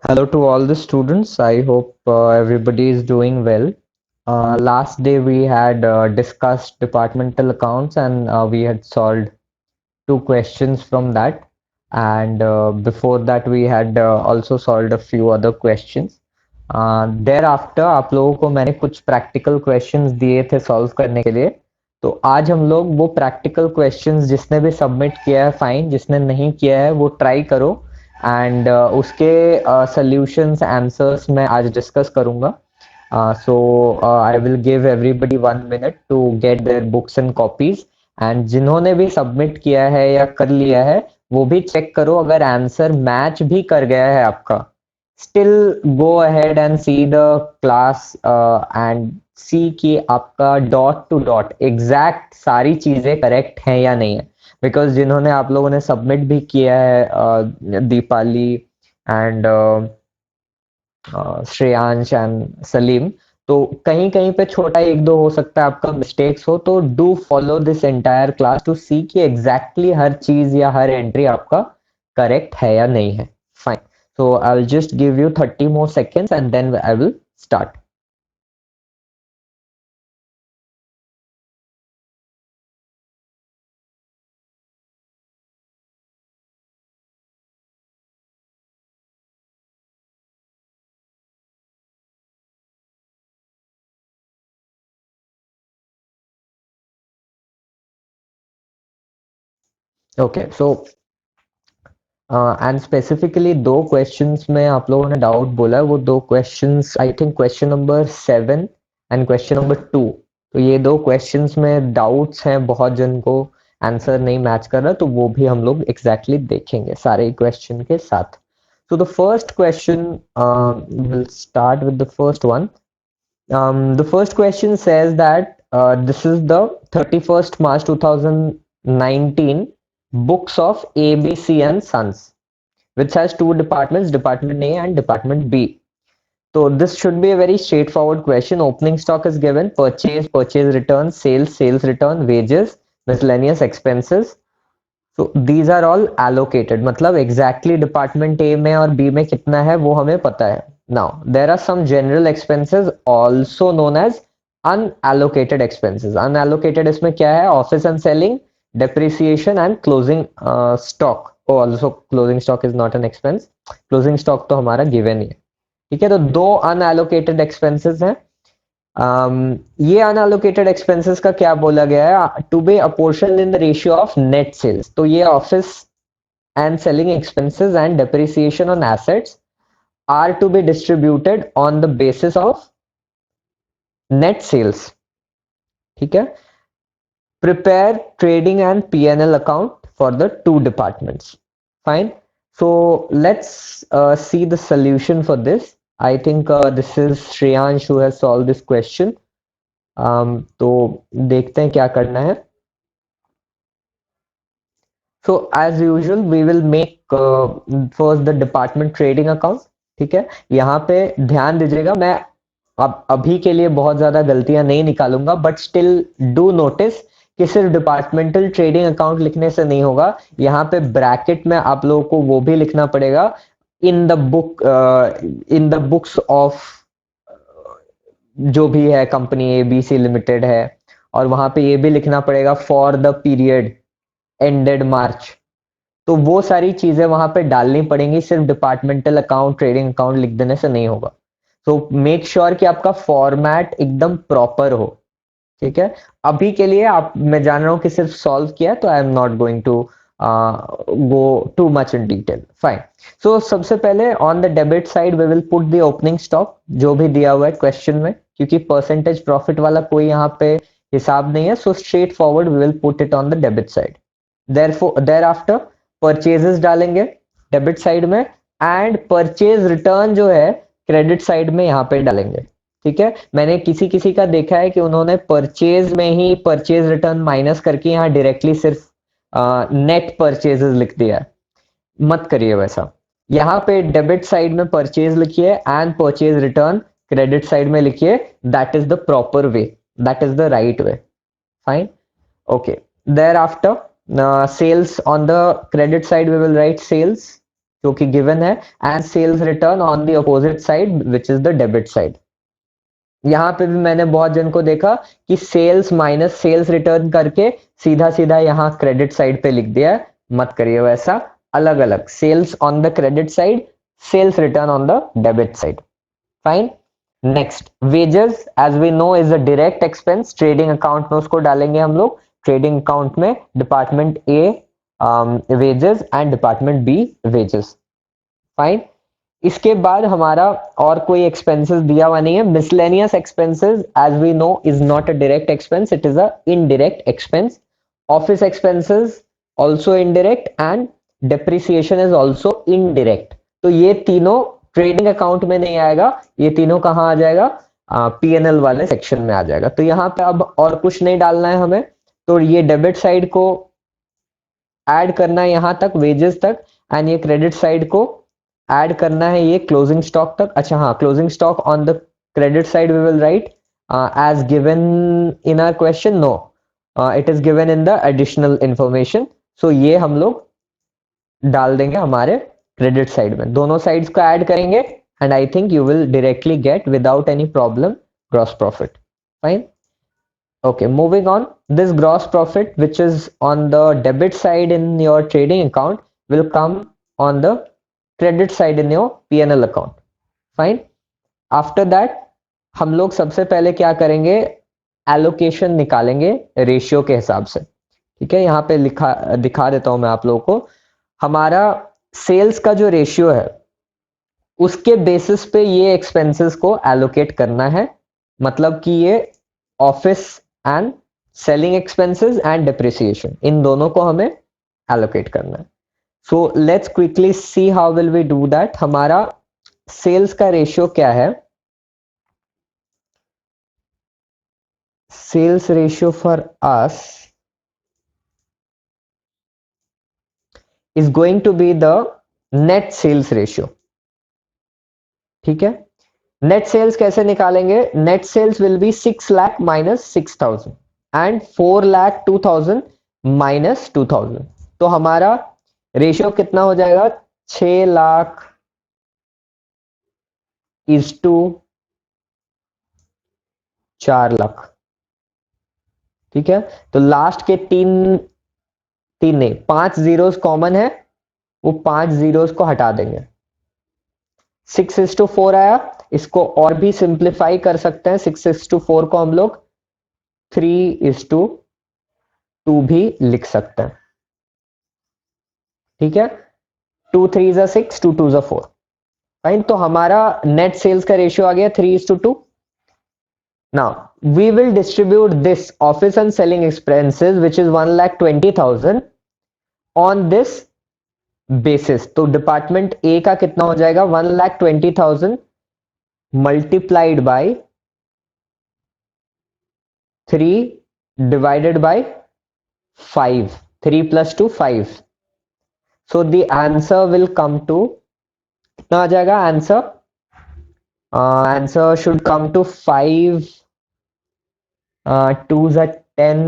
Hello to all the students. I hope everybody is doing well. Last day we had discussed departmental accounts and we had solved two questions from that. And before that we had also solved a few other questions. Thereafter आप लोगों को मैंने कुछ practical questions दिए थे solve करने के लिए। तो आज हम लोग वो प्रैक्टिकल क्वेश्चंस जिसने भी सबमिट किया है फाइन, जिसने नहीं किया है वो ट्राई करो एंड उसके सॉल्यूशंस आंसर्स मैं आज डिस्कस करूंगा। So I will give everybody 1 minute to get their books and copies and जिन्होंने भी सबमिट किया है या कर लिया है वो भी चेक करो, अगर आंसर मैच भी कर गया है आपका, still go ahead and see the class and see कि आपका डॉट टू डॉट एग्जैक्ट सारी चीजें करेक्ट हैं या नहीं है। बिकॉज जिन्होंने आप लोगों ने सबमिट भी किया है, दीपाली एंड श्रेयांश एंड सलीम, तो कहीं कहीं पे छोटा एक दो हो सकता है आपका मिस्टेक्स हो, तो do follow this entire class to see कि एग्जैक्टली हर चीज या हर एंट्री आपका करेक्ट है या नहीं है। Fine, so I'll just give you 30 more seconds and then I will start. Okay, so and specifically दो क्वेश्चंस में आप लोगों ने डाउट बोला है, वो दो questions I think question number 7 and question number 2। तो ये दो क्वेश्चंस में डाउट्स हैं, बहुत जन को आंसर नहीं मैच कर रहा, तो वो भी हम लोग एग्जैक्टली देखेंगे सारे क्वेश्चन के साथ। So the first question, we'll start with the first one. The first question says that this is the 31st March 2019 books of ABC and Sons, which has two departments, Department A and Department B. So this should be a very straightforward question. Opening stock is given, purchase, purchase return, sales, sales return, wages, miscellaneous expenses. So these are all allocated, मतलब exactly department A में और B में कितना है वो हमें पता है। Now there are some general expenses also known as unallocated expenses. Unallocated इसमें क्या है? Office and selling, depreciation and closing stock. Oh, also closing stock is not an expense. Closing stock तो हमारा given ही है। ठीक है, तो दो unallocated expenses हैं। ये अनएलोकेटेड एक्सपेंसेस का क्या बोला गया है? To be apportion in the ratio of net sales. तो ये office and selling expenses and depreciation on assets are to be distributed on the basis of net sales. ठीक है, prepare trading and P&L account for the two departments. Fine. So let's see the solution for this. I think this is Shreyansh who has solved this question. तो देखते हैं क्या करना है। So as usual we will make first the department trading account। ठीक है, यहाँ पे ध्यान दीजिएगा, मैं अब अभी के लिए बहुत ज्यादा गलतियां नहीं निकालूंगा, बट स्टिल डू नोटिस कि सिर्फ डिपार्टमेंटल ट्रेडिंग अकाउंट लिखने से नहीं होगा, यहाँ पे ब्रैकेट में आप लोगों को वो भी लिखना पड़ेगा in the book, in the books of जो भी है कंपनी ABC लिमिटेड है, और वहां पे ये भी लिखना पड़ेगा फॉर द पीरियड एंडेड मार्च। तो वो सारी चीजें वहां पे डालनी पड़ेंगी, सिर्फ डिपार्टमेंटल अकाउंट ट्रेडिंग अकाउंट लिख देने से नहीं होगा। तो मेक श्योर कि आपका फॉर्मेट एकदम प्रॉपर हो। ठीक है, अभी के लिए आप, मैं जान रहा हूं कि सिर्फ सॉल्व किया है, तो I am not going to go too much in detail. Fine, so सबसे पहले on the debit side we will put the opening stock जो भी दिया हुआ है क्वेश्चन में, क्योंकि परसेंटेज प्रॉफिट वाला कोई यहाँ पे हिसाब नहीं है, so straightforward we will put it on the debit side. Thereafter purchases डालेंगे डेबिट साइड में, एंड परचेज रिटर्न जो है क्रेडिट साइड में यहाँ पे डालेंगे। ठीक है, मैंने किसी किसी का देखा है कि उन्होंने परचेज में ही परचेज रिटर्न माइनस करके यहाँ डायरेक्टली सिर्फ नेट परचेजेस लिख दिया है। मत करिए वैसा। यहाँ पे डेबिट साइड में परचेज लिखिए and purchase return credit side में लिखिए। That is the proper way, that is the right way. Fine, okay, thereafter sales on the credit side we will write sales जो कि गिवन है, and sales return on the opposite side which is the debit side. यहाँ पे भी मैंने बहुत जन को देखा कि सेल्स माइनस सेल्स रिटर्न करके सीधा सीधा यहाँ क्रेडिट साइड पे लिख दिया है। मत करिए वैसा, अलग अलग, sales on the credit side, sales return on the debit side. Fine. Next, wages as we know is a direct expense, trading account में उसको डालेंगे हम लोग। ट्रेडिंग अकाउंट में department A wages and department B wages. Fine. इसके बाद हमारा और कोई एक्सपेंसेस दिया हुआ नहीं है। Miscellaneous expenses as we know is not a direct expense, it is a indirect expense. Office expenses also indirect and depreciation is also indirect. तो ये तीनों ट्रेडिंग अकाउंट में नहीं आएगा, ये तीनों कहाँ आ जाएगा, पीएनएल वाले सेक्शन में आ जाएगा। तो यहाँ पे अब और कुछ नहीं डालना है हमें, तो ये डेबिट साइड को ऐड करना है यहाँ तक, वेजेस तक, एंड ये क्रेडिट साइड को ऐड करना है ये क्लोजिंग स्टॉक तक। अच्छा हाँ, closing stock on the credit side we will write as given in our question, no it is given in the additional information. So ये हम लोग डाल देंगे हमारे क्रेडिट साइड में, दोनों साइड्स को ऐड करेंगे, and I think you will directly get without any problem gross profit. Fine. Okay, moving on. This gross profit, which is on the debit side in your trading account, will come on the credit side in your P&L account. Fine. After that, हम लोग सबसे पहले क्या करेंगे, allocation निकालेंगे ratio के हिसाब से। ठीक है, यहाँ पे लिखा दिखा देता हूं मैं आप लोगों को। हमारा सेल्स का जो रेशियो है उसके बेसिस पे ये एक्सपेंसेस को एलोकेट करना है, मतलब कि ये office and selling expenses and depreciation, इन दोनों को हमें एलोकेट करना है। So let's quickly see how will we do that. हमारा सेल्स का रेशियो क्या है, sales ratio for us is going to be the net sales ratio. ठीक है, नेट सेल्स कैसे निकालेंगे, net sales will be 6 lakh minus 6,000 and 4 lakh 2,000 minus 2,000। तो हमारा रेशियो कितना हो जाएगा, 6 लाख इज टू 4 लाख। ठीक है, तो लास्ट के तीन तीन नहीं 5 जीरोस कॉमन है, वो 5 जीरोस को हटा देंगे। 6:4 आया, इसको और भी सिंप्लीफाई कर सकते हैं। 6:4 को हम लोग 3:2 भी लिख सकते हैं। ठीक है, 2 3 जा 6, 2 2 जा 4। फाइन। तो हमारा नेट सेल्स का रेशियो आ गया 3:2। Now we will distribute this office and selling expenses which is 1,20,000 on this basis. तो डिपार्टमेंट ए का कितना हो जाएगा, 1,20,000 multiplied by 3 divided by 5, 3 + 2 5। So the answer will come to कितना आ जाएगा answer, answer should come to 5 2 are 10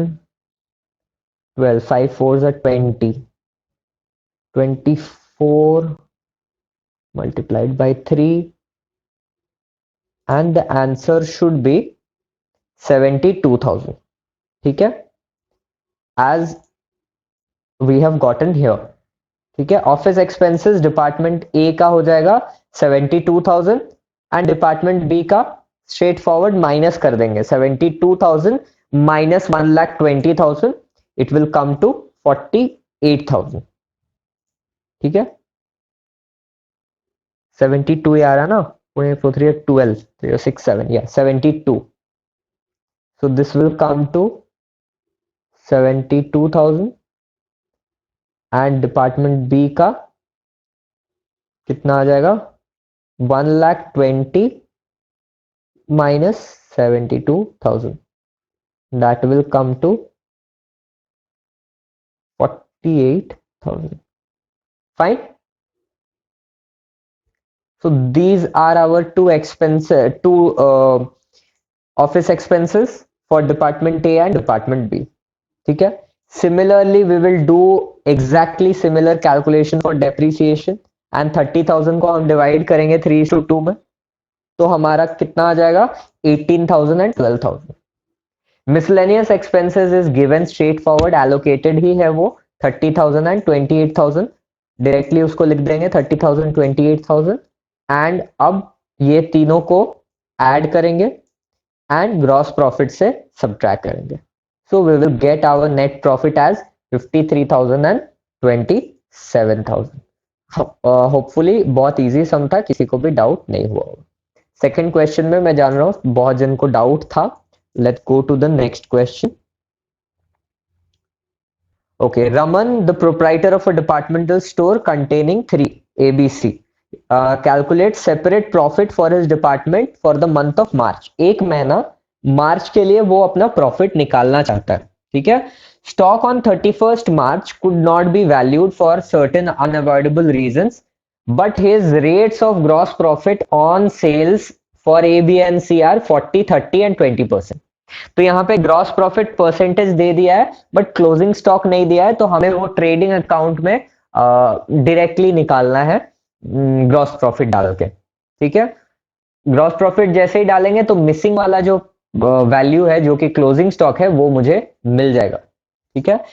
12 5 4 are 20 24 multiplied by 3 and the answer should be 72,000. ठीक है, as we have gotten here. ठीक है, ऑफिस एक्सपेंसेस डिपार्टमेंट ए का हो जाएगा 72,000 एंड डिपार्टमेंट बी का स्ट्रेट फॉरवर्ड माइनस कर देंगे 72,000 minus 1,20,000, it will come to 48,000। ठीक है, 72 आ रहा ना, 4 3 12 3 6 7 या 72। So this will come to 72,000 and department B का कितना आ जाएगा, 1,20,000 minus 72,000, that will come to 48,000. Fine. So these are our two office expenses for department A and department B. ठीक है, similarly we will do exactly similar calculation for depreciation and 30,000 को हम divide करेंगे 3:2 में, तो हमारा कितना आ जाएगा 18,000 and 12,000। Miscellaneous expenses is given straightforward, allocated ही है वो 30,000 एंड 28,000, डायरेक्टली उसको लिख देंगे 30,000 28,000। एंड अब ये तीनों को ऐड करेंगे एंड ग्रॉस प्रॉफिट से सब्ट्रैक्ट करेंगे, so we will get our net profit as 53,000 and 27,000। Hopefully बहुत इजी सम था, किसी को भी डाउट नहीं हुआ होगा। सेकेंड क्वेश्चन में मैं जान रहा हूँ बहुत जन को डाउट था। Let's go to the next question. Okay, Raman, the proprietor of a departmental store containing 3 ABC, calculates separate profit for his department for the month of March. एक महीना मार्च के लिए वो अपना प्रॉफिट निकालना चाहता है, ठीक है। Stock on 31st March could not be valued for certain unavoidable reasons, but his rates of gross profit on sales for A, B and C are 40, 30 and 20%. तो यहाँ पे ग्रॉस प्रॉफिट परसेंटेज दे दिया है बट क्लोजिंग स्टॉक नहीं दिया है, तो हमें वो ट्रेडिंग अकाउंट में डायरेक्टली निकालना है ग्रॉस प्रॉफिट डाल के, ठीक है। ग्रॉस प्रॉफिट जैसे ही डालेंगे तो मिसिंग वाला जो वैल्यू है जो कि क्लोजिंग स्टॉक है वो मुझे मिल जाएगा, ठीक है।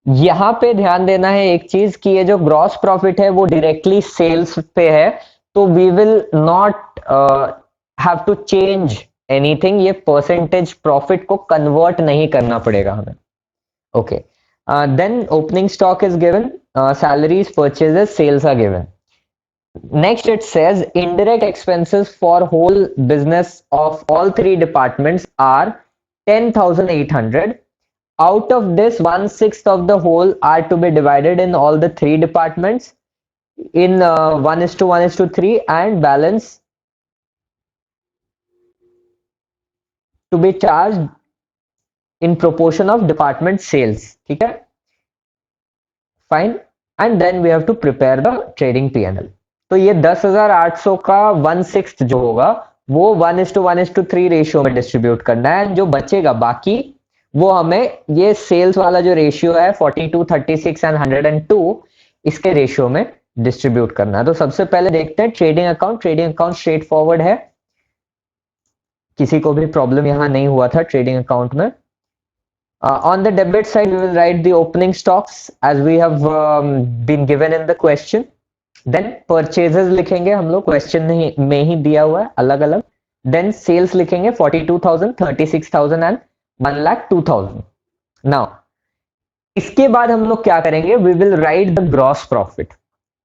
यहाँ पे ध्यान देना है एक चीज कि ये जो ग्रॉस प्रॉफिट है वो डायरेक्टली सेल्स पे है, तो we will not have to change anything, ये परसेंटेज प्रॉफिट को कन्वर्ट नहीं करना पड़ेगा हमें। Okay, then opening stock is given, salaries purchases sales are given. Next it says indirect expenses for whole business of all 3 departments are 10,800. Out of this, 1/6 of the whole are to be divided in all the 3 departments in 1:1:3 and balance to be charged in proportion of department sales, ठीक है, fine. And then we have to prepare the trading P&L। तो ये 10,800 का 1/6 जो होगा वो 1:1:3 ratio में distribute करना है, जो बचेगा बाकी वो हमें ये सेल्स वाला जो रेशियो है 42, 36 एंड 102 इसके रेशियो में डिस्ट्रीब्यूट करना है। तो सबसे पहले देखते हैं trading account. Trading account straight forward है, किसी को भी प्रॉब्लम यहां नहीं हुआ था ट्रेडिंग अकाउंट में। On the debit side, we will write the opening stocks as we have been given in the question. Then purchases लिखेंगे हम लोग, क्वेश्चन में ही दिया हुआ है अलग अलग। Then sales लिखेंगे 42,000, 36,000 and 1,02,000। Now इसके बाद हम लोग क्या करेंगे, we will write the gross profit।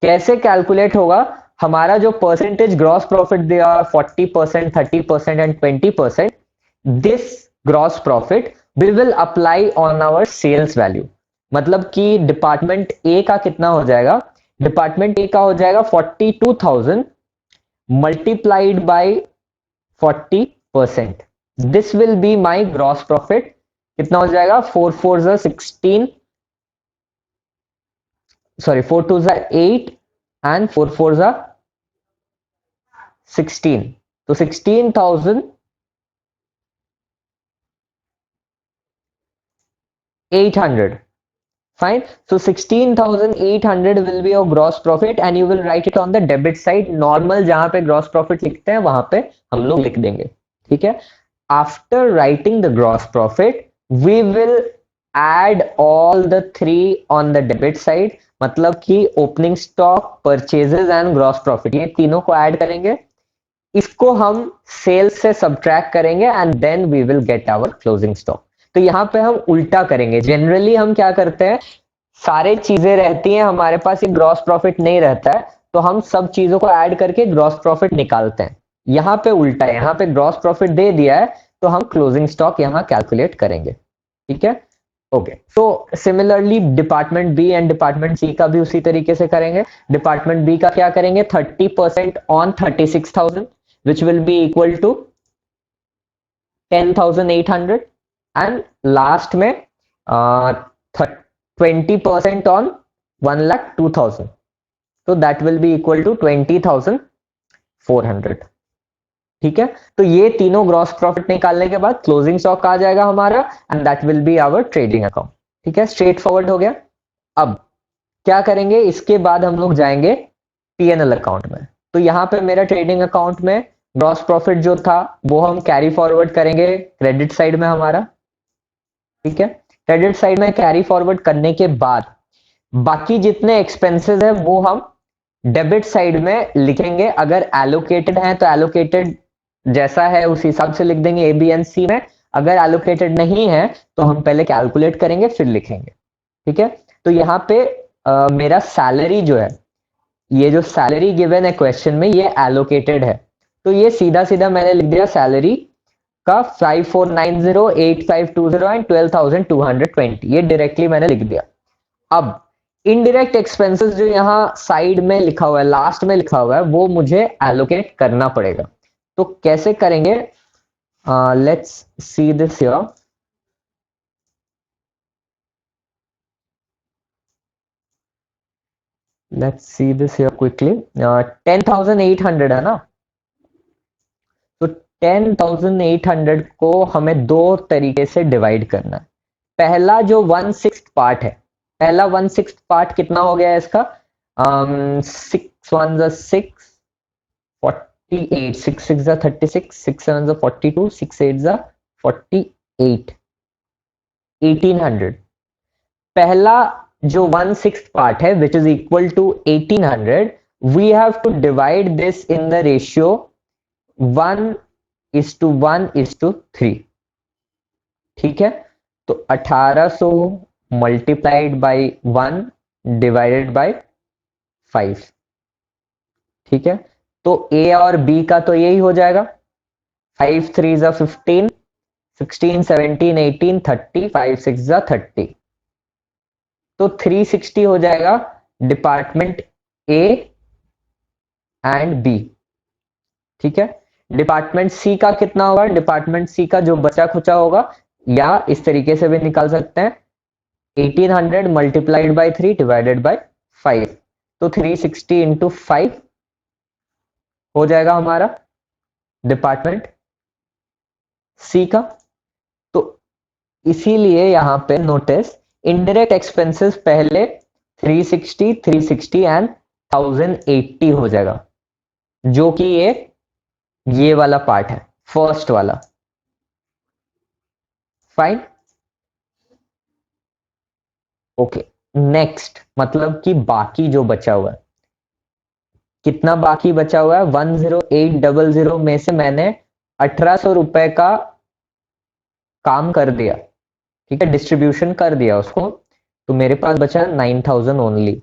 कैसे कैलकुलेट होगा, हमारा जो परसेंटेज ग्रॉस प्रॉफिट दिया 40%, 30% and 20%, this gross profit we will apply on our sales value। मतलब कि डिपार्टमेंट ए का कितना हो जाएगा, डिपार्टमेंट ए का हो जाएगा 42,000 multiplied by 40%। This will be my gross profit. कितना हो जाएगा, 4 4 16, सॉरी 4 2 8 एंड 4 4 16, तो 16,800 fine। So 16,800 will be your gross profit and you will write it on the debit side। Normal जहां पे gross profit लिखते हैं वहां पे हम लोग लिख देंगे, ठीक है। After writing the gross profit we will add all the 3 on the debit side। मतलब कि opening stock, purchases and gross profit ये तीनों को ऐड करेंगे, इसको हम सेल्स से सब्ट्रैक्ट करेंगे and then we will get our closing stock. तो यहाँ पे हम उल्टा करेंगे। जनरली हम क्या करते हैं, सारे चीजें रहती हैं हमारे पास, ये ग्रॉस प्रॉफिट नहीं रहता है, तो हम सब चीजों को ऐड करके ग्रॉस प्रॉफिट निकालते हैं। यहाँ पे उल्टा है, यहाँ पे ग्रॉस प्रॉफिट दे दिया है तो हम क्लोजिंग स्टॉक यहाँ कैलकुलेट करेंगे, ठीक है। ओके, तो similarly department B and department C का भी उसी तरीके से करेंगे। डिपार्टमेंट बी का क्या करेंगे, 30% on 36,000 which will be equal to 10,800 and last में 20% on 1,02,000, तो that will be equal to 20,400, ठीक है। तो ये तीनों ग्रॉस प्रॉफिट निकालने के बाद क्लोजिंग स्टॉक आ जाएगा हमारा and that will be our trading account, ठीक है। स्ट्रेट फॉरवर्ड हो गया। अब क्या करेंगे, इसके बाद हम लोग जाएंगे पीएनएल अकाउंट में। तो यहाँ पे मेरा ट्रेडिंग अकाउंट में ग्रॉस प्रॉफिट जो था वो हम कैरी फॉरवर्ड करेंगे क्रेडिट साइड में हमारा, ठीक है। क्रेडिट साइड में कैरी फॉरवर्ड करने के बाद बाकी जितने एक्सपेंसेस है वो हम डेबिट साइड में लिखेंगे। अगर एलोकेटेड है तो एलोकेटेड जैसा है उस हिसाब से लिख देंगे ए बी एंड सी में। अगर एलोकेटेड नहीं है तो हम पहले कैलकुलेट करेंगे फिर लिखेंगे, ठीक है। तो यहाँ पे मेरा सैलरी जो है, ये जो सैलरी गिवन है क्वेश्चन में ये एलोकेटेड है, तो ये सीधा सीधा मैंने लिख दिया सैलरी का 5490, 8520 एंड 12220, ये डायरेक्टली मैंने लिख दिया। अब इनडायरेक्ट एक्सपेंसेस जो यहाँ साइड में लिखा हुआ है, लास्ट में लिखा हुआ है, वो मुझे एलोकेट करना पड़ेगा। तो कैसे करेंगे, let's see this here. Let's see this here quickly. 10,800 है ना, तो 10,800 को हमें दो तरीके से डिवाइड करना है। पहला जो 1/6 पार्ट है, पहला 1/6 पार्ट कितना हो गया है इसका, 6 1 6 48, 6 6 36, 6 7 42, 6 8 48, 1800। पहला जो 1/6 पार्ट है which is equal to 1800, we have to divide this in the ratio 1:1:3, ठीक है। तो 1800 मल्टीप्लाइड बाई 1 डिवाइडेड बाई 5, ठीक है। तो ए और बी का तो यही हो जाएगा, 5 3 15, 16 17 18 30, 5 6 30, तो 360 हो जाएगा डिपार्टमेंट ए एंड बी, ठीक है। डिपार्टमेंट सी का कितना होगा, डिपार्टमेंट सी का जो बचा खुचा होगा, या इस तरीके से भी निकाल सकते हैं, 1800 मल्टीप्लाइड बाई 3 डिवाइडेड बाई 5, तो 360 इंटू 5 हो जाएगा हमारा डिपार्टमेंट सी का। तो इसीलिए यहां पे नोटिस इनडायरेक्ट एक्सपेंसेस पहले 360 360 एंड 1080 हो जाएगा, जो कि ये वाला पार्ट है, फर्स्ट वाला। Fine, okay. नेक्स्ट मतलब कि बाकी जो बचा हुआ है, कितना बाकी बचा हुआ है, 10800 में से मैंने 1800 रुपए का काम कर दिया, ठीक है, डिस्ट्रीब्यूशन कर दिया उसको, तो मेरे पास बचा 9000 ओनली।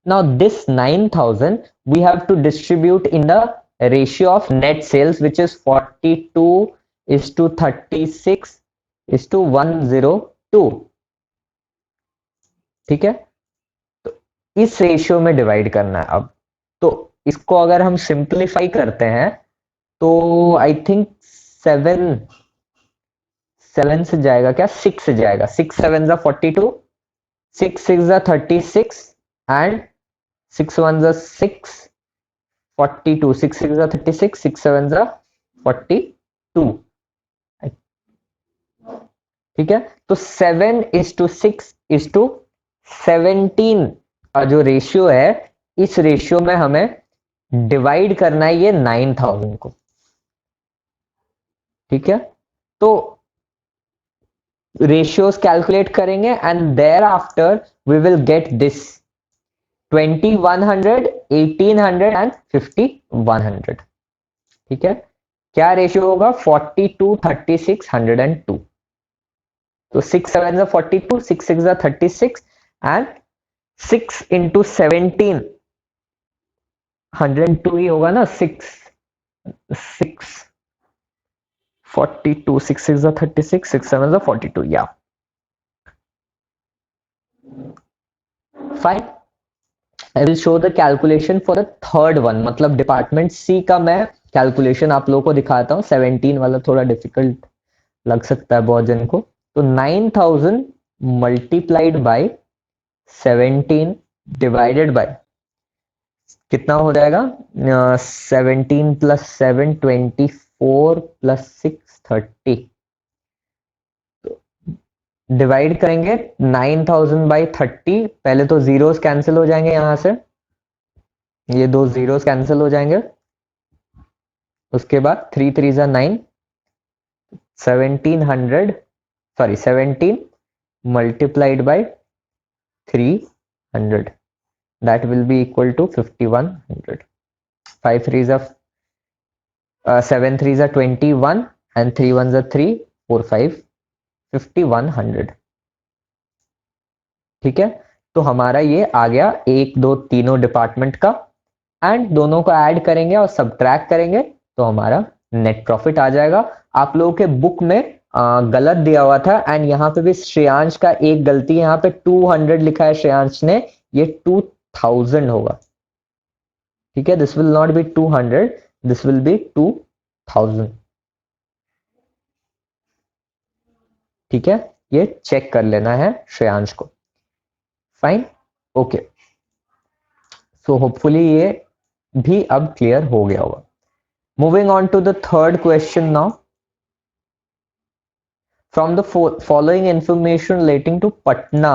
नाउ दिस 9000 we have to distribute in the ratio of net sales which is 42:36:102, ठीक है। तो इस रेशियो में डिवाइड करना है अब। तो इसको अगर हम सिंप्लीफाई करते हैं तो आई थिंक 7 से जाएगा क्या, 6 से जाएगा, 6 7 42, 6 6 36 एंड 6 1 6 42, 6 6 36, 6 7 42, ठीक है। तो 7:6:17 का जो रेशियो है, इस रेशियो में हमें डिवाइड करना है ये 9000 को, ठीक है। तो ratios कैलकुलेट करेंगे and thereafter we will get this 2100, 1800 and 5100, ठीक है। क्या रेशियो होगा, 42:36:102, तो 6 7 42, 6 6 36 एंड 6 इंटू 17 102 ही होगा ना, 6 6 42, 6 6 36, 6 7 42, या fine. I will show the calculation for the third one, मतलब डिपार्टमेंट सी का मैं कैलकुलेशन आप लोगों को दिखाता हूँ। 17 वाला थोड़ा डिफिकल्ट लग सकता है बहुत जन को। तो 9000 मल्टीप्लाइड बाय 17 डिवाइडेड बाय कितना हो जाएगा, 17 प्लस 7 24 प्लस 6 30, डिवाइड करेंगे 9000 बाई 30, पहले तो जीरोस कैंसिल हो जाएंगे यहां से, ये दो जीरोस कैंसिल हो जाएंगे। उसके बाद 3 3 जा 9, 1700 sorry 17 multiplied by 300, that will be equal to 5100. 5 3s are 7 3s are 21 and 3 1s are 3, 4 5 5100। ठीक है, तो हमारा ये आ गया एक दो तीनों डिपार्टमेंट का, एंड दोनों को ऐड करेंगे और सब्ट्रैक्ट करेंगे तो हमारा नेट प्रॉफिट आ जाएगा। आप लोगों के बुक में गलत दिया हुआ था, एंड यहाँ पे भी श्रेयांश का एक गलती, यहाँ पे 200 लिखा है श्रेयांश ने, ये 2000 होगा। ठीक है, this will not be 200, this will be 2000। ठीक है, ये चेक कर लेना है श्रेयांश को। फाइन, ओके, सो होपफुली ये भी अब क्लियर हो गया होगा। Moving on to the third question now. From the following information relating to Patna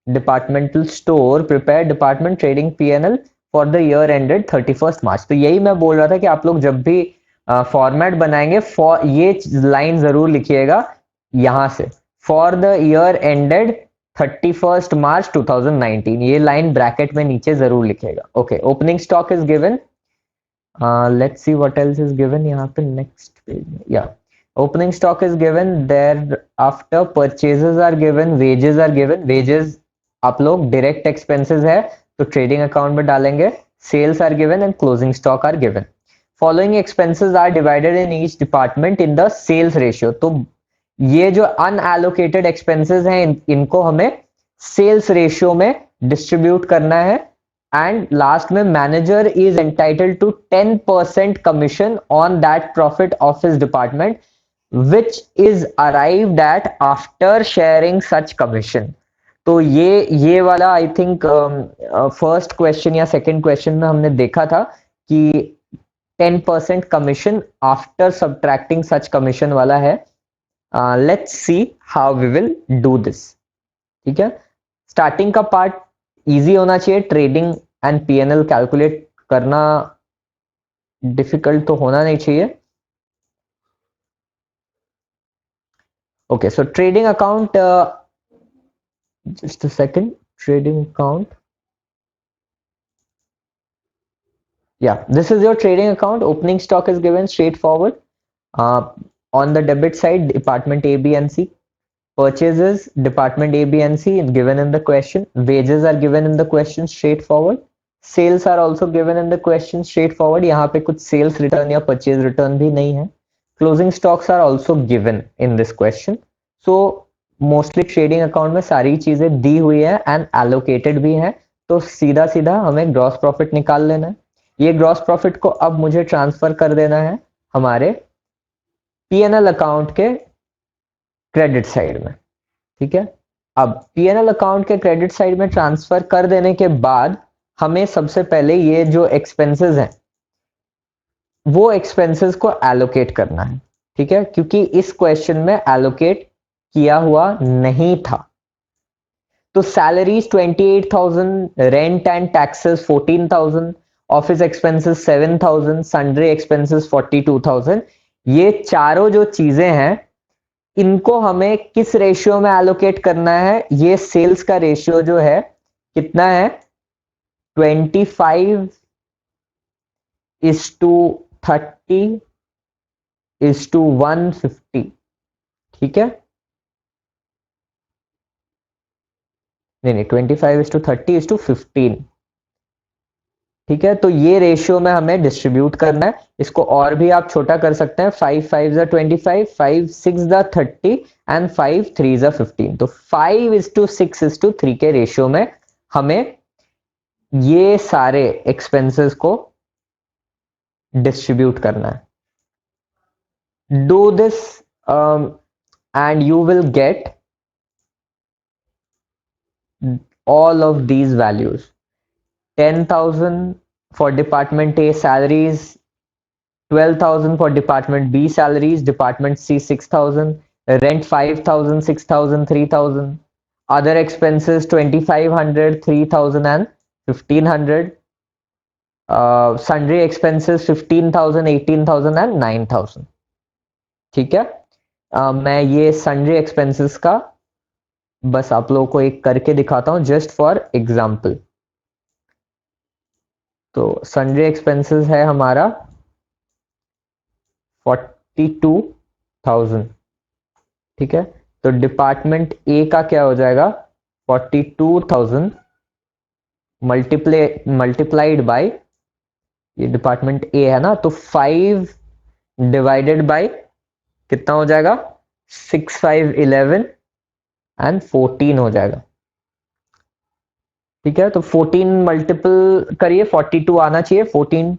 Departmental Store, prepare department trading P&L for the year ended 31st March। तो यही मैं बोल रहा था कि आप लोग जब भी फॉर्मेट बनाएंगे ये लाइन जरूर लिखिएगा यहां से, for the year ended 31st March 2019, ये लाइन ब्रैकेट में नीचे जरूर लिखिएगा। Okay, opening stock is given, let's see what else is given यहाँ पे नेक्स्ट पेज में। या opening stock is given, thereafter purchases are given, wages are given, wages आप लोग direct expenses है तो trading account में डालेंगे, sales are given and closing stock are given। following expenses are divided in each department in the sales ratio। तो ये जो unallocated expenses हैं इनको हमें sales ratio में distribute करना है, एंड लास्ट में manager is entitled to 10% commission on that profit of his department which is arrived at after sharing such commission। तो ये वाला आई थिंक फर्स्ट क्वेश्चन या सेकंड क्वेश्चन में हमने देखा था कि 10% commission after subtracting such commission वाला है। Let's see how we will do this. ठीक है, स्टार्टिंग का पार्ट इजी होना चाहिए, ट्रेडिंग एंड पीएनएल कैलकुलेट करना डिफिकल्ट तो होना नहीं चाहिए। Okay, so trading account, just a second, trading account. Yeah, this is your trading account. Opening stock is given straightforward. On the debit side, department A, B, and C. Purchases, department A, B, and C given in the question. Wages are given in the question straightforward. Sales are also given in the question straightforward. यहाँ पे कुछ sales return या purchase return भी नहीं है। Closing stocks are also given in this question. So mostly trading account में सारी चीजें दी हुई है and allocated भी है, तो सीधा सीधा हमें ग्रॉस प्रॉफिट निकाल लेना है। ये ग्रॉस प्रॉफिट को अब मुझे ट्रांसफर कर देना है हमारे पीएनएल अकाउंट के क्रेडिट साइड में। ठीक है, अब पीएनएल अकाउंट के क्रेडिट साइड में ट्रांसफर कर देने के बाद हमें सबसे पहले ये जो एक्सपेंसेस हैं वो एक्सपेंसेस को एलोकेट करना है। ठीक है, क्योंकि इस क्वेश्चन में एलोकेट किया हुआ नहीं था। तो salaries 28,000, rent and taxes 14,000, office expenses 7,000, sundry expenses 42,000। ये चारों जो चीजें हैं इनको हमें किस रेशियो में एलोकेट करना है? ये सेल्स का रेशियो जो है कितना है? 25:30:150। ठीक है, नहीं 25:30:15। ठीक है, तो ये रेशियो में हमें डिस्ट्रीब्यूट करना है। इसको और भी आप छोटा कर सकते हैं, 5 5 25, 5 6 30 एंड 5 3 15। तो 5:6:3 के रेशियो में हमें ये सारे एक्सपेंसेस को डिस्ट्रीब्यूट करना है। Do this and you will gate all of these values। 10,000 for department A salaries, 12,000 for department B salaries, department C 6,000, rent 5,000, 6,000, 3,000, other expenses 2,500, 3,000 and 1,500, sundry expenses 15,000, 18,000 and 9,000। ठीक है, मैं ये सन्ड्री एक्सपेंसेस का बस आप लोगों को एक करके दिखाता हूं जस्ट फॉर एग्जाम्पल। तो सन्ड्री एक्सपेंसेस है हमारा 42,000। ठीक है, तो डिपार्टमेंट ए का क्या हो जाएगा, 42,000 मल्टीप्लाइड बाय, ये डिपार्टमेंट ए है ना, तो 5 डिवाइडेड बाय कितना हो जाएगा, 6, 5, 11 एंड 14 हो जाएगा। ठीक है, तो 14 मल्टीपल करिए, 42 आना चाहिए। 14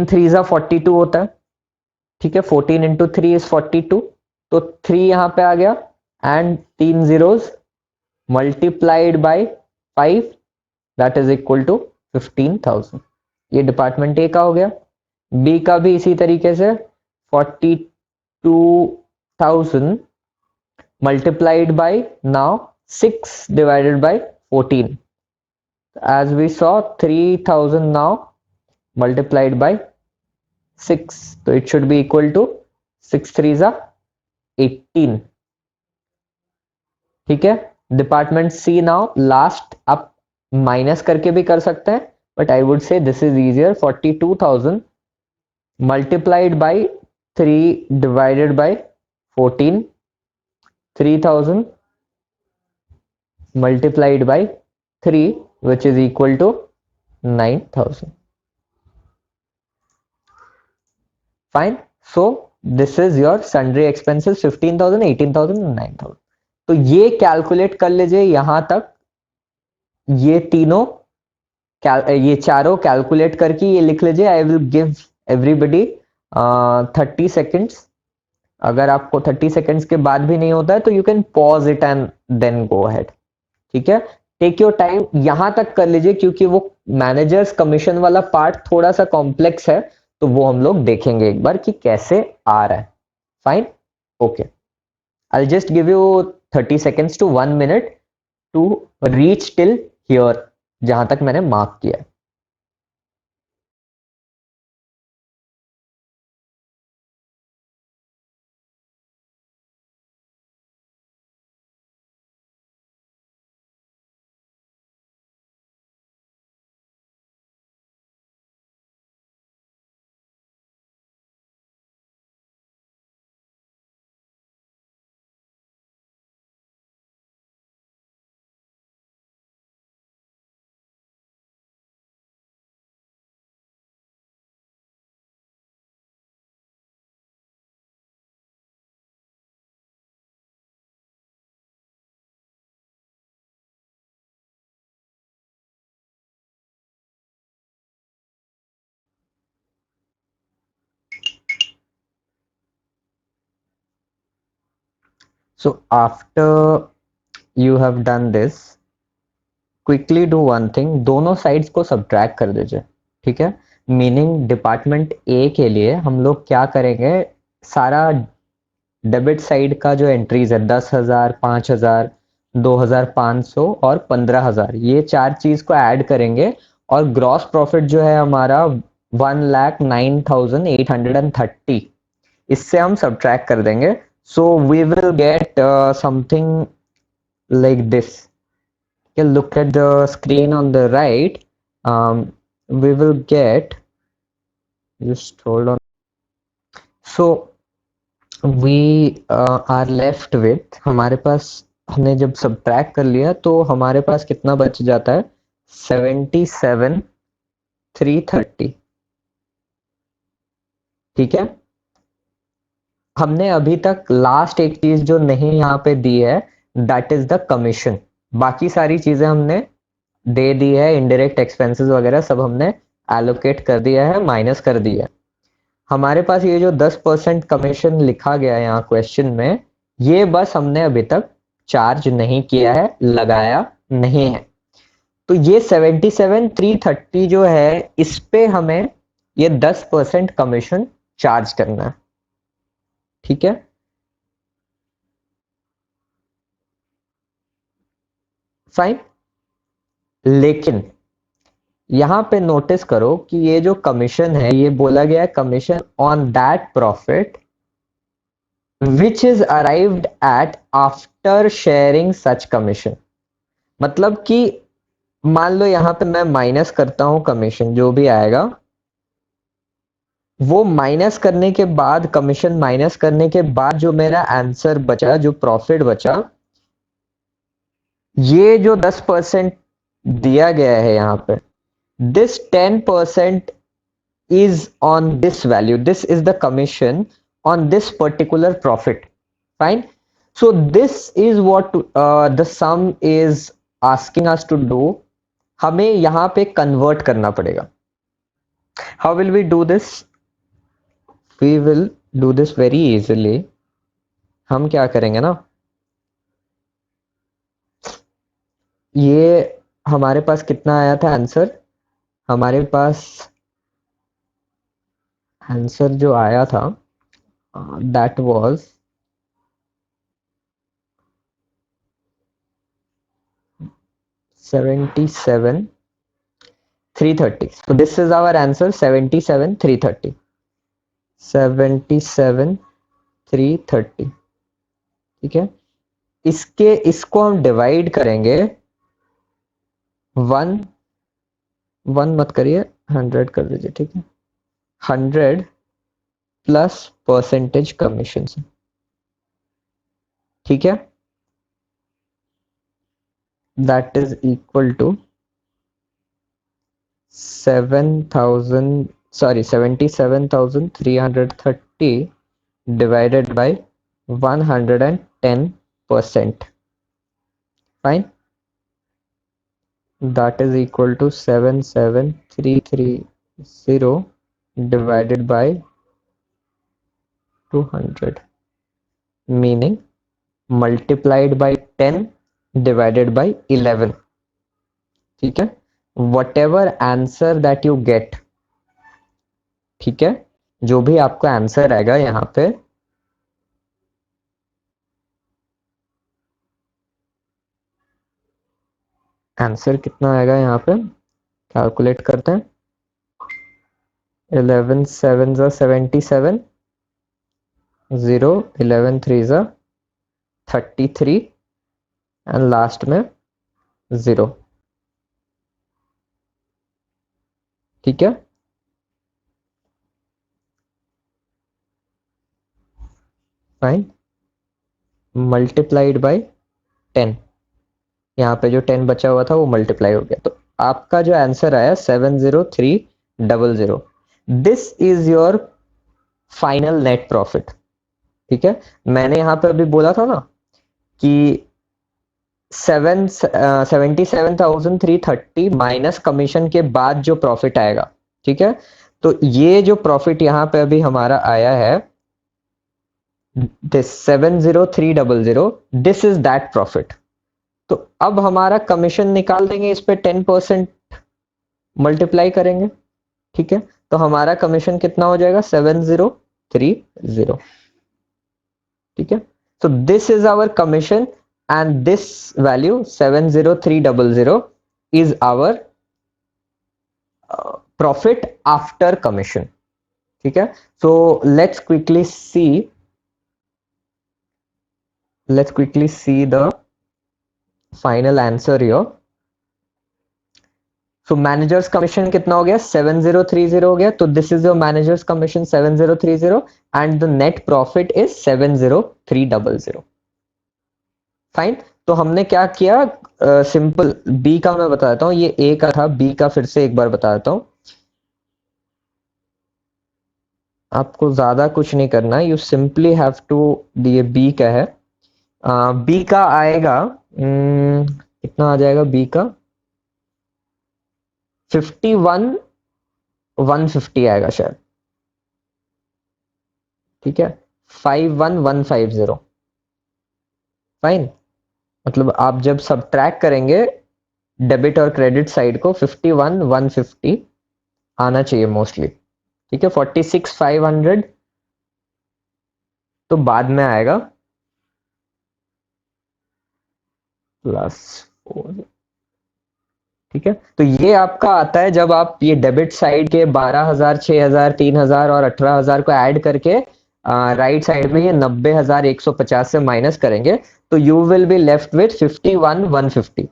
3 जा 42 होता है। ठीक है, 14 इंटू 3 इज 42, तो 3 यहां पे आ गया and 3 zeros multiplied by 5, that is equal to 15,000। ये डिपार्टमेंट ए का हो गया। बी का भी इसी तरीके से 42,000 multiplied by now 6 divided by 14. As we saw, 3,000 now multiplied by 6, so it should be equal to 6 3s are 18. ठीक है, डिपार्टमेंट सी नाउ लास्ट आप माइनस करके भी कर सकते हैं, but I would say this is easier. 42,000 multiplied by 3 divided by 14, 3,000 multiplied by 3, which is equal to 9,000. Fine. So this is your sundry expenses 15,000, 18,000 and 9,000. तो ये कैलकुलेट कर लीजिए यहां तक, ये तीनों ये चारों कैलकुलेट करके ये लिख लीजिए। I will give everybody 30 seconds. अगर आपको 30 सेकेंड्स के बाद भी नहीं होता है तो you can pause it and then go ahead. ठीक है, टेक योर टाइम, यहां तक कर लीजिए क्योंकि वो मैनेजर्स कमीशन वाला पार्ट थोड़ा सा कॉम्प्लेक्स है, तो वो हम लोग देखेंगे एक बार कि कैसे आ रहा है। Fine, okay, I just give you 30 seconds to 1 minute to reach till here, जहां तक मैंने मार्क किया है। So after you have done this, quickly do one thing, दोनों साइड्स को सब्ट्रैक्ट कर दीजिए। ठीक है, मीनिंग डिपार्टमेंट ए के लिए हम लोग क्या करेंगे, सारा डेबिट साइड का जो एंट्रीज है 10,000, 5,000, 2,500 और 15,000, ये चार चीज को ऐड करेंगे और ग्रॉस प्रॉफिट जो है हमारा 1,09,830, इससे हम सब्ट्रैक्ट कर देंगे। So we will get something like this. Look at the screen on the right. We will get, just hold on. So we are left with, हमारे पास हमने जब सब्ट्रैक्ट कर लिया तो हमारे पास कितना बच जाता है, 77,330। ठीक है, हमने अभी तक लास्ट एक चीज जो नहीं यहाँ पे दी है, दैट इज द कमीशन। बाकी सारी चीजें हमने दे दी है, इनडायरेक्ट एक्सपेंसेस वगैरह सब हमने एलोकेट कर दिया है, माइनस कर दिया है। हमारे पास ये जो 10% कमीशन लिखा गया है यहाँ क्वेश्चन में, ये बस हमने अभी तक चार्ज नहीं किया है, लगाया नहीं है। तो ये 77,330 जो है, इस पे हमें ये 10% कमीशन चार्ज करना है। ठीक है, फाइन। लेकिन यहां पे नोटिस करो कि ये जो कमीशन है ये बोला गया है commission on that profit which is arrived at after sharing such commission. मतलब कि मान लो यहां पे मैं माइनस करता हूं कमीशन जो भी आएगा, वो माइनस करने के बाद, कमीशन माइनस करने के बाद जो मेरा आंसर बचा, जो प्रॉफिट बचा, ये जो 10% दिया गया है यहां पे, this 10% is on this value. This is the commission on this particular profit. Fine. So this is what the sum is asking us to do. हमें यहां पे कन्वर्ट करना पड़ेगा. How will we do this? We will do this very easily. हम क्या करेंगे ना, ये हमारे पास कितना आया था आंसर, हमारे पास आंसर जो आया था that was 77,330. So this is our answer, 77,330. 77,330. ठीक है, इसको हम डिवाइड करेंगे, वन मत करिए, 100 कर दीजिए, ठीक है, 100 प्लस परसेंटेज कमीशन से, ठीक है, that is equal to 77,330 divided by 110%. Fine. That is equal to 77,330 divided by 200, meaning multiplied by 10 divided by 11. ठीक है, whatever answer that you get, ठीक है, जो भी आपका आंसर आएगा यहां पे, आंसर कितना आएगा यहाँ पे, कैलकुलेट करते हैं, 11 7 77, 0 11 3 33 एंड लास्ट में 0, ठीक है, फाइन, मल्टीप्लाइड बाय 10, यहाँ पे जो 10 बचा हुआ था वो मल्टीप्लाई हो गया, तो आपका जो आंसर आया 70300, this is your final net profit. ठीक है, मैंने यहाँ पे अभी बोला था ना कि 77,330 माइनस कमीशन के बाद जो प्रॉफिट आएगा, ठीक है, तो ये जो प्रॉफिट यहाँ पे अभी हमारा आया है, this 70300, this is that profit. तो अब हमारा कमीशन निकाल देंगे, इस पे 10% मल्टीप्लाई करेंगे, ठीक है, तो हमारा कमीशन कितना हो जाएगा, 7030, ठीक है, so this is our commission and this value 70300 is our profit after commission, ठीक है, so let's quickly see the final answer here. So managers commission कितना हो गया, 7030 हो गया, तो this is your managers commission 7030 and the net profit is 70300. Fine, तो हमने क्या किया, सिंपल बी का मैं बता देता हूँ, ये ए का था, बी का फिर से एक बार बता देता हूँ, आपको ज्यादा कुछ नहीं करना, यू सिंपली हैव टू, ये बी का है, बी का आएगा कितना आ जाएगा, बी का 51,150 आएगा शायद, ठीक है, 51,150, फाइन, मतलब आप जब सब्ट्रैक्ट करेंगे डेबिट और क्रेडिट साइड को, 51,150 आना चाहिए मोस्टली, ठीक है, 46,500 तो बाद में आएगा, +4, ठीक है, तो ये आपका आता है जब आप ये डेबिट साइड के 12,000, 6,000, 3,000 और 18,000 को ऐड करके राइट साइड में ये 90,150 से माइनस करेंगे, तो you will be left with 51,150।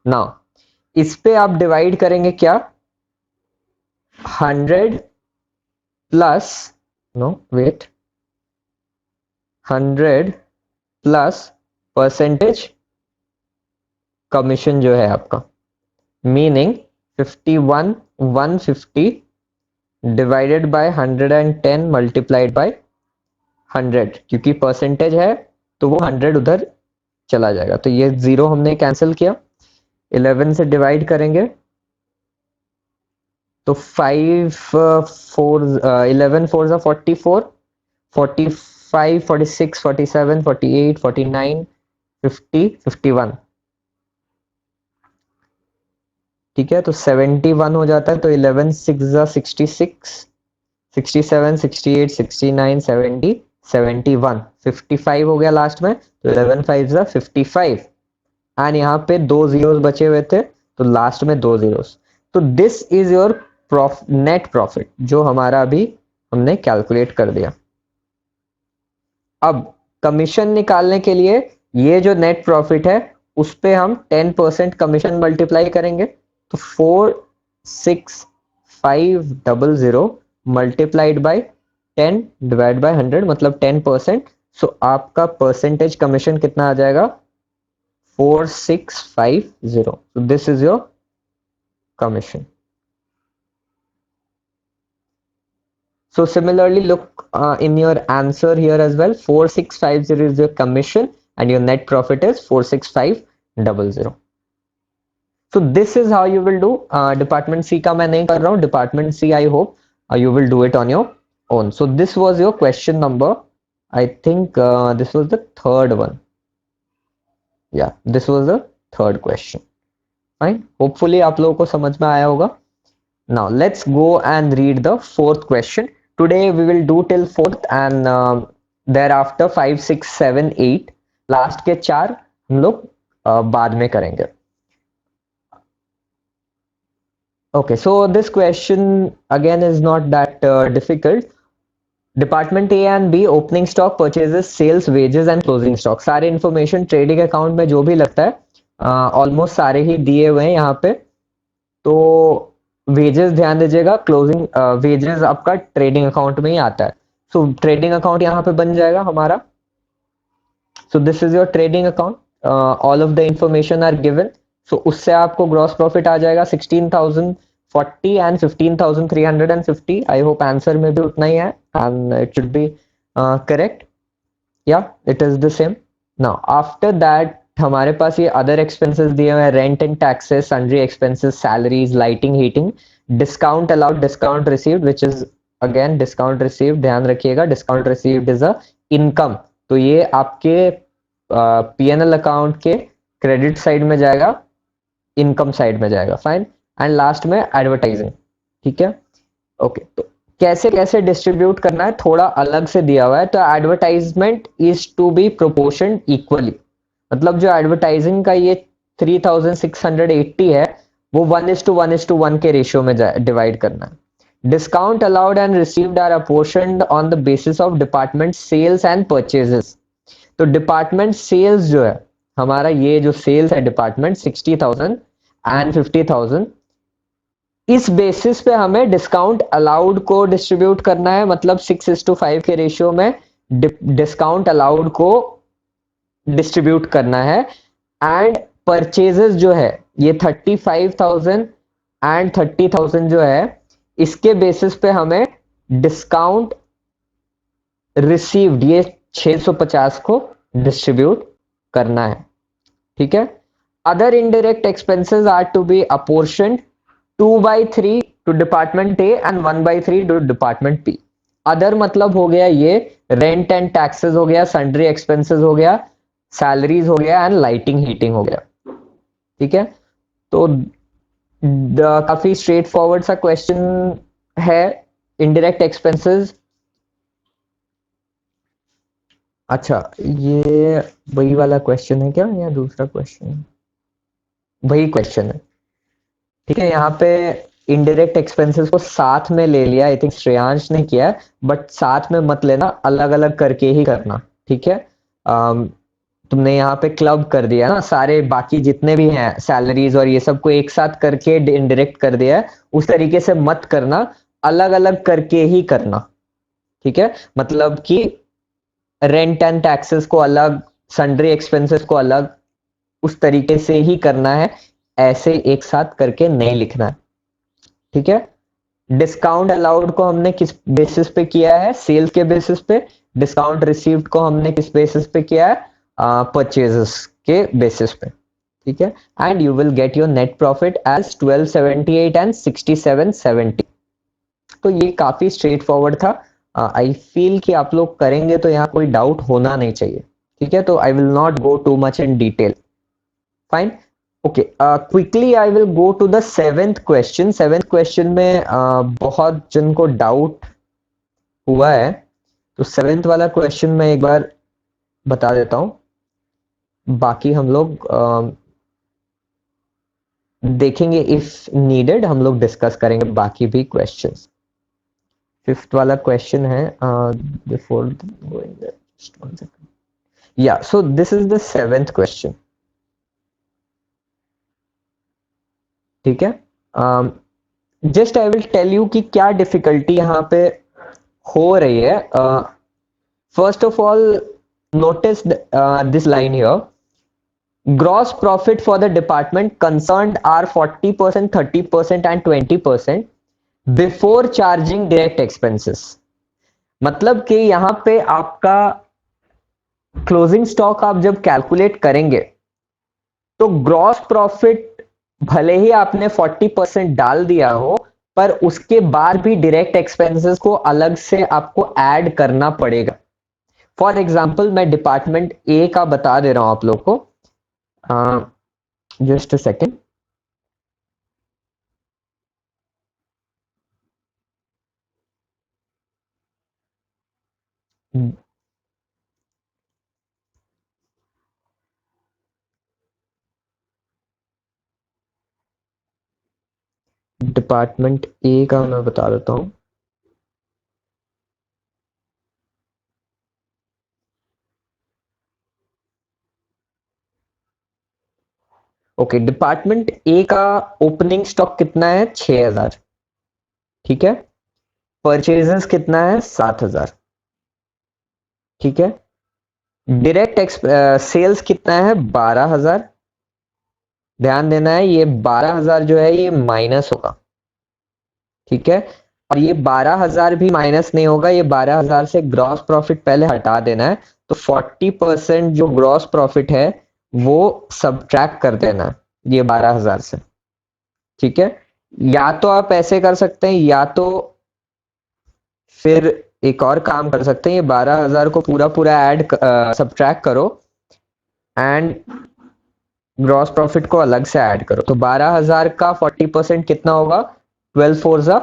Now इस पे आप डिवाइड करेंगे क्या, 100 plus, no wait, 100 plus percentage commission जो है आपका, meaning 51,150 divided by 110 multiplied by 100, क्योंकि परसेंटेज है तो वो 100 उधर चला जाएगा, तो ये जीरो हमने कैंसिल किया। 11 से डिवाइड करेंगे तो 11 4 जा 44, 45, 46, 47, 48, 49, 50, 51। ठीक है, तो 71 हो जाता है, तो 11 6 जा 66, 67, 68, 69, 70, 71, 55 हो गया लास्ट में, तो 11 5 जा 55, एंड यहाँ पे दो जीरोस बचे हुए थे, तो लास्ट में दो जीरोस। तो this is your net profit जो हमारा अभी हमने कैलकुलेट कर दिया। अब कमीशन निकालने के लिए ये जो नेट प्रॉफिट है उस पे हम 10% कमीशन मल्टीप्लाई करेंगे, तो 46500 मल्टीप्लाइड बाय 10 डिवाइड बाय 100 मतलब 10%। सो आपका परसेंटेज कमीशन कितना आ जाएगा, 4650। So this is your commission. So similarly, look in your answer here as well. 4650 is your commission and your net profit is 46500. So this is how you will do. Department C का मैं नहीं कर रहा हूँ. Department C, I hope you will do it on your own. So this was your question number. I think this was the third one. Yeah, this was the third question. Fine. Hopefully आप लोगों को समझ में आया होगा. Now let's go and read the fourth question. Today we will do till fourth and thereafter 5, 6, 7, 8. Last के चार हम लोग बाद में करेंगे. Okay, so this question again is not that difficult. Department A and B opening stock, purchases, sales, wages and closing stock. सारे information trading account में जो भी लगता है almost सारे ही दिए हुए हैं यहाँ पे. तो वेजेस ध्यान दीजिएगा, क्लोजिंग वेजेस आपका ट्रेडिंग अकाउंट में ही आता है. सो ट्रेडिंग अकाउंट यहाँ पे बन जाएगा हमारा. So this is your trading account, all of the information are given. So उससे आपको ग्रॉस प्रॉफिट आ जाएगा 16,040 एंड 15,350. आई होप आंसर में भी उतना ही है and it should be correct. Yeah it is the same. Now after that हमारे पास ये अदर एक्सपेंसेस दिए हुए हैं, rent and taxes, sundry expenses, salaries, lighting, heating, discount allowed, discount received, which is again discount received. ध्यान रखिएगा discount received is a income, तो ये आपके पीएनएल अकाउंट के क्रेडिट साइड में जाएगा, इनकम साइड में जाएगा. फाइन. एंड लास्ट में एडवर्टाइजिंग. ठीक है, ओके. तो कैसे कैसे डिस्ट्रीब्यूट करना है थोड़ा अलग से दिया हुआ है. तो advertisement is to be proportion equally, मतलब जो एडवर्टाइजिंग का ये 3680 है वो 1:1:1 के रेशियो में डिवाइड करना है. Discount allowed and received are apportioned on the basis of department sales and purchases. तो डिपार्टमेंट सेल्स जो है हमारा, ये जो सेल्स है डिपार्टमेंट 60,000 एंड 50,000, इस बेसिस पे हमें डिस्काउंट अलाउड को डिस्ट्रीब्यूट करना है, मतलब 6:5 के रेशियो में डिस्काउंट अलाउड को डिस्ट्रीब्यूट करना है. एंड परचेजेस जो है ये 35,000 एंड 30,000 जो है, इसके बेसिस पे हमें डिस्काउंट रिसीव्ड ये 650 को डिस्ट्रीब्यूट करना है. ठीक है. Other indirect expenses are to be apportioned 2/3 to department A and 1/3 to department P. Other मतलब हो गया ये रेंट एंड टैक्सेस हो गया, सन्ड्री एक्सपेंसेस हो गया, सैलरीज हो गया एंड लाइटिंग हीटिंग हो गया. ठीक है. तो काफी स्ट्रेट फॉरवर्ड सा क्वेश्चन है. इनडायरेक्ट एक्सपेंसेस, अच्छा ये वही वाला क्वेश्चन है क्या या दूसरा क्वेश्चन है? वही क्वेश्चन है. ठीक है, यहाँ पे इनडायरेक्ट एक्सपेंसेस को साथ में ले लिया, आई थिंक श्रेयांश ने किया, बट साथ में मत लेना, अलग अलग करके ही करना। ठीक है, तुमने यहाँ पे क्लब कर दिया ना, सारे बाकी जितने भी हैं सैलरीज और ये सब को एक साथ करके इनडायरेक्ट कर दिया है, उस तरीके से मत करना, अलग अलग करके ही करना। ठीक है, मतलब कि रेंट एंड टैक्सेस को अलग, सन्ड्री एक्सपेंसेस को अलग, उस तरीके से ही करना है, ऐसे एक साथ करके नहीं लिखना है। ठीक है, डिस्काउंट अलाउड को हमने किस बेसिस पे किया है? सेल्स के बेसिस पे। डिस्काउंट रिसीव्ड को हमने किस बेसिस पे किया है? परचेजेस के बेसिस पे। ठीक है, and you will get your net profit as 1278 and 6770। तो ये काफी स्ट्रेट फॉरवर्ड था। आई फील कि आप लोग करेंगे तो यहाँ कोई डाउट होना नहीं चाहिए। ठीक है, तो I will not go too much in detail. Fine, okay, quickly I will go to the seventh question. Seventh question में बहुत जन को डाउट हुआ है, तो सेवेंथ वाला क्वेश्चन मैं एक बार बता देता हूं, बाकी हम लोग देखेंगे, इफ नीडेड हम लोग डिस्कस करेंगे बाकी भी क्वेश्चंस। फिफ्थ वाला क्वेश्चन है, before going there, just one second, yeah so this is the seventh question. ठीक है, just I will tell you कि क्या डिफिकल्टी यहाँ पे हो रही है। First of all, notice this line here, gross profit for the department concerned are 40%, 30% and 20% before charging direct expenses। मतलब कि यहाँ पे आपका क्लोजिंग स्टॉक आप जब कैलकुलेट करेंगे तो ग्रॉस प्रॉफिट भले ही आपने 40% डाल दिया हो, पर उसके बाद भी डायरेक्ट एक्सपेंसेस को अलग से आपको ऐड करना पड़ेगा। फॉर एग्जाम्पल मैं डिपार्टमेंट ए का बता दे रहा हूं आप लोग को, just a second. Department A का मैं बता देता हूं। ओके, डिपार्टमेंट ए का ओपनिंग स्टॉक कितना है? 6000। ठीक है, परचेजेस कितना है? 7000। ठीक है, डायरेक्ट सेल्स कितना है? 12000। ध्यान देना है, ये 12000 जो है ये माइनस होगा। ठीक है, और ये 12000 भी माइनस नहीं होगा, ये 12000 से ग्रॉस प्रॉफिट पहले हटा देना है, तो 40% जो ग्रॉस प्रॉफिट है वो सब्ट्रैक्ट कर देना है ये 12000 से। ठीक है, या तो आप ऐसे कर सकते हैं, या तो फिर एक और काम कर सकते हैं, ये 12000 को पूरा पूरा ऐड सब्ट्रैक्ट करो एंड ग्रॉस प्रॉफिट को अलग से ऐड करो, तो 12000 का 40% कितना होगा? 12 4 जा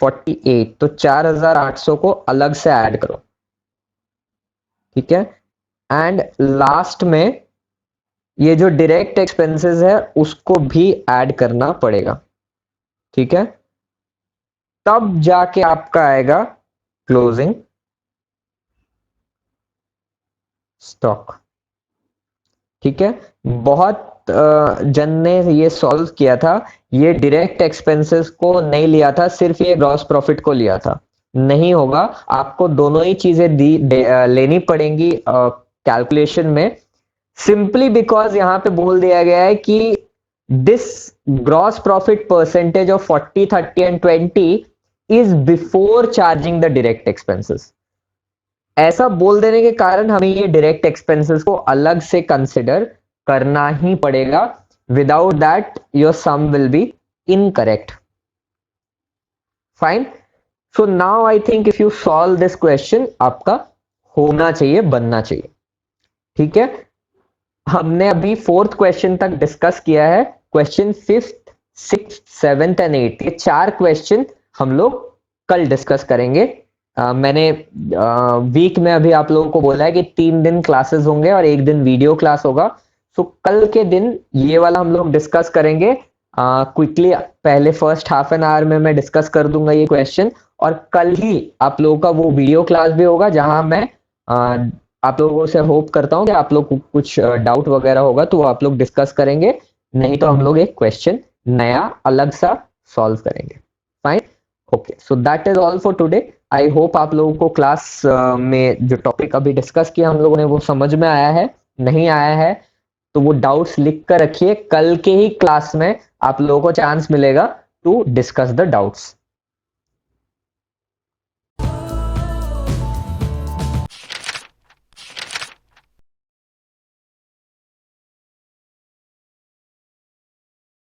48, तो 4800 को अलग से ऐड करो। ठीक है, एंड लास्ट में ये जो डायरेक्ट एक्सपेंसेस है उसको भी ऐड करना पड़ेगा। ठीक है, तब जाके आपका आएगा क्लोजिंग स्टॉक। ठीक है, बहुत जन ने ये सॉल्व किया था, ये डायरेक्ट एक्सपेंसेस को नहीं लिया था, सिर्फ ये ग्रॉस प्रॉफिट को लिया था। नहीं होगा, आपको दोनों ही चीजें लेनी पड़ेंगी कैलकुलेशन में, सिंपली बिकॉज यहां पे बोल दिया गया है कि this gross profit percentage of 40, 30 and 20 is before charging the direct expenses. ऐसा बोल देने के कारण हमें ये डायरेक्ट एक्सपेंसेस को अलग से कंसिडर करना ही पड़ेगा, without that your sum will be incorrect. Fine, so now I think if you solve this question आपका होना चाहिए, बनना चाहिए। ठीक है, हमने अभी फोर्थ क्वेश्चन तक डिस्कस किया है, question fifth, sixth, seventh and eighth, ये चार क्वेश्चन हम लोग कल डिस्कस करेंगे। मैंने वीक में अभी आप लोगों को बोला है कि 3 दिन क्लासेस होंगे और 1 दिन वीडियो क्लास होगा, तो कल के दिन ये वाला हम लोग डिस्कस करेंगे। क्विकली पहले फर्स्ट हाफ एन आवर में मैं डिस्कस कर दूंगा ये क्वेश्चन, और कल ही आप लोगों का वो वीडियो क्लास भी होगा जहां मैं आप लोगों से होप करता हूँ कि आप लोग को कुछ डाउट वगैरह होगा तो वो आप लोग डिस्कस करेंगे, नहीं तो हम लोग एक क्वेश्चन नया अलग सा सॉल्व करेंगे। Fine, okay, so that is all for today. I hope आप लोगों को क्लास में जो टॉपिक अभी डिस्कस किया हम लोगों ने वो समझ में आया है। नहीं आया है तो वो डाउट्स लिख कर रखिए, कल के ही क्लास में आप लोगों को चांस मिलेगा टू डिस्कस द डाउट्स।